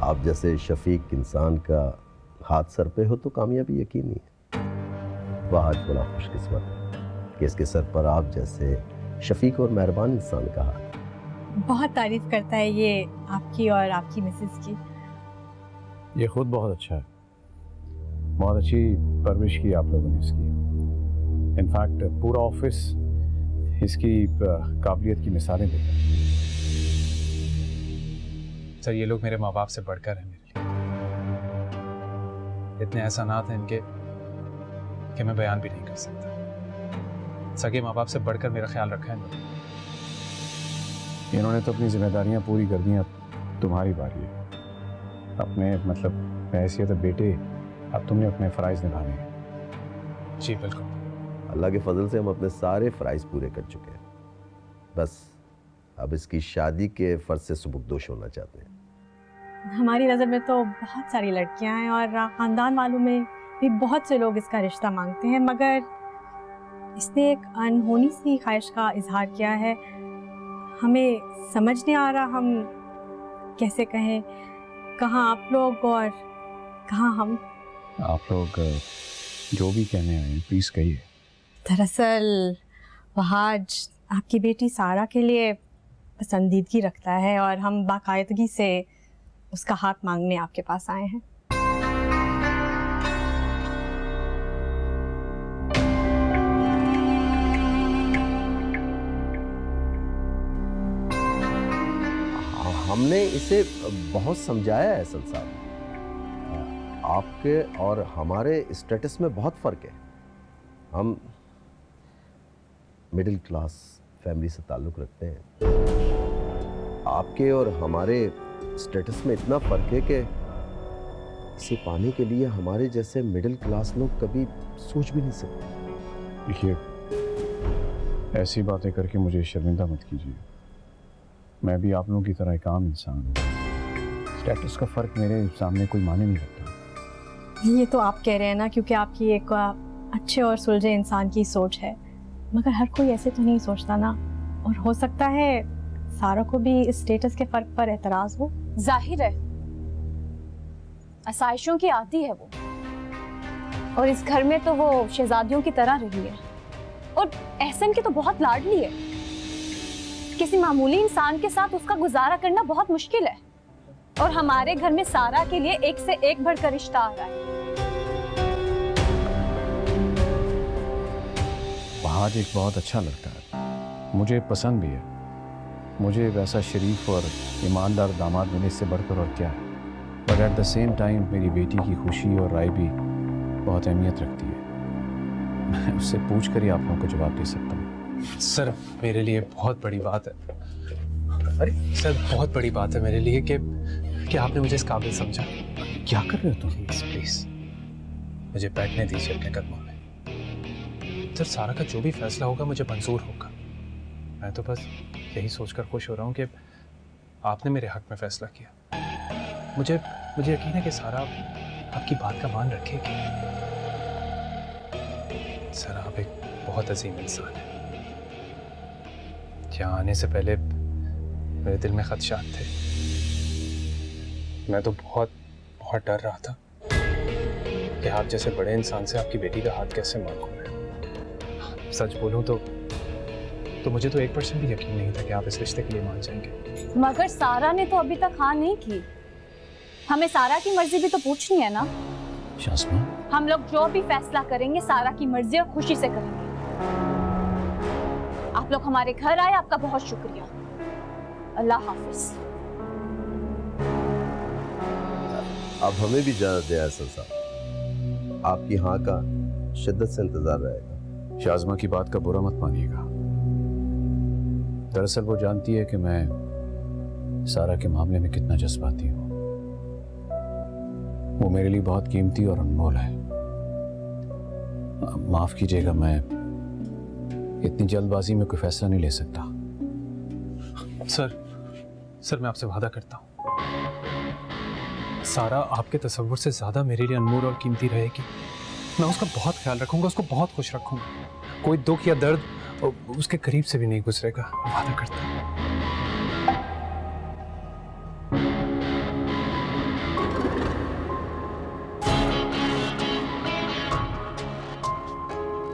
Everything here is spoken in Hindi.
आप जैसे शफीक इंसान का हाथ सर पे हो तो कामयाबी यकीनी है। वह आज बड़ा खुशकिस्मत है कि इसके सर पर आप जैसे शफीक और मेहरबान इंसान का हाथ। बहुत तारीफ करता है ये आपकी और आपकी मिसेस की। ये खुद बहुत अच्छा है, बहुत अच्छी परवरिश की आप लोगों ने इसकी। इनफैक्ट पूरा ऑफिस इसकी काबिलियत की मिसालें देता है। सर ये लोग मेरे माँ बाप से बढ़कर हैं मेरे लिए। इतने एहसानात हैं इनके कि मैं बयान भी नहीं कर सकता। सगे माँ बाप से बढ़कर मेरा ख्याल रखा है इन्होंने तो अपनी जिम्मेदारियां पूरी कर दी, अब तुम्हारी बारी है। अपने मतलब हैसियत बेटे अब तुमने अपने फ़राइज़ निभाने हैं। जी बिल्कुल। अल्लाह के फजल से हम अपने सारे फ़राइज़ पूरे कर चुके हैं, बस अब इसकी शादी के फ़र्ज से सुबुकदोश होना चाहते हैं। हमारी नज़र में तो बहुत सारी लड़कियां हैं और ख़ानदान वालों में भी बहुत से लोग इसका रिश्ता मांगते हैं, मगर इसने एक अनहोनी सी ख्वाहिश का इजहार किया है। हमें समझ नहीं आ रहा हम कैसे कहें, कहाँ आप लोग और कहाँ हम। आप लोग जो भी कहने आए प्लीज़ कहिए। दरअसल वहाज आपकी बेटी सारा के लिए पसंदीदगी रखता है और हम बाकायदगी से उसका हाथ मांगने आपके पास आए हैं। हमने इसे बहुत समझाया है अहसन साहब, आपके और हमारे स्टेटस में बहुत फ़र्क है। हम मिडिल क्लास फैमिली से ताल्लुक़ रखते हैं, आपके और हमारे स्टेटस में इतना फ़र्क है कि इसे पाने के लिए हमारे जैसे मिडिल क्लास लोग कभी सोच भी नहीं सकते। देखिए, ऐसी बातें करके मुझे शर्मिंदा मत कीजिए। मैं भी आप लोगों की तरह एक आम इंसान हूँ। स्टेटस का फ़र्क मेरे सामने कोई माने नहीं रखता। ये तो आप कह रहे हैं ना क्योंकि आपकी एक अच्छे और सुलझे इंसान की सोच है, मगर हर कोई ऐसे तो नहीं सोचता ना। और हो सकता है सारा को भी इस स्टेटस के फ़र्क पर एतराज़ हो। जाहिर है आसाइशों की आदी है वो, और इस घर में तो वो शहजादियों की तरह रही है और एहसन की तो बहुत लाडली है। किसी मामूली इंसान के साथ उसका गुजारा करना बहुत मुश्किल है, और हमारे घर में सारा के लिए एक से एक बढ़कर रिश्ता आ रहा है। वहाज एक बहुत अच्छा लगता है, मुझे पसंद भी है। मुझे वैसा शरीफ और ईमानदार दामाद मिले इससे बढ़कर और क्या है। But at the same time मेरी बेटी की खुशी और राय भी बहुत अहमियत रखती है। मैं उससे पूछ कर ही आप लोगों को जवाब दे सकता हूँ। सर मेरे लिए बहुत बड़ी बात है, अरे सर बहुत बड़ी बात है मेरे लिए कि आपने मुझे इस काबिल समझा। क्या कर रहे हो तुम? प्लीज मुझे बैठने दीजिए अपने कदमों में। सर सारा का जो भी फैसला होगा मुझे मंजूर होगा। मैं तो बस यही सोचकर खुश हो रहा हूँ कि आपने मेरे हक में फैसला किया। मुझे यकीन है कि सारा आपकी बात का मान रखेगी। सर आप एक बहुत अजीम इंसान हैं। यहाँ आने से पहले मेरे दिल में खदशात थे। मैं तो बहुत डर रहा था कि आप जैसे बड़े इंसान से आपकी बेटी का हाथ कैसे मांगूं मैं। सच बोलूं तो मुझे तो 1% भी यकीन नहीं था कि आप इस रिश्ते के लिए मान जाएंगे। मगर सारा ने तो अभी तक हाँ नहीं की। हमें सारा की मर्जी भी तो पूछनी है ना। शाज़मा, हम लोग जो भी फैसला करेंगे सारा की मर्जी और खुशी से करेंगे। आप लोग हमारे घर आए, आपका बहुत शुक्रिया। अल्लाह हाफिज। अब हमें भी इजाज़त दे अहसन साहब, आपकी हाँ का शिद्दत से इंतज़ार रहेगा। शाज़मा की बात का बुरा मत मानिएगा। दरअसल वो जानती है कि मैं सारा के मामले में कितना जज्बाती हूँ। वो मेरे लिए बहुत कीमती और अनमोल है। माफ़ कीजिएगा, मैं इतनी जल्दबाजी में कोई फैसला नहीं ले सकता। सर मैं आपसे वादा करता हूँ, सारा आपके तसव्वुर से ज़्यादा मेरे लिए अनमोल और कीमती रहेगी। मैं उसका बहुत ख्याल रखूंगा, उसको बहुत खुश रखूंगा। कोई दुख या दर्द उसके करीब से भी नहीं गुजरेगा, वादा करता हूँ।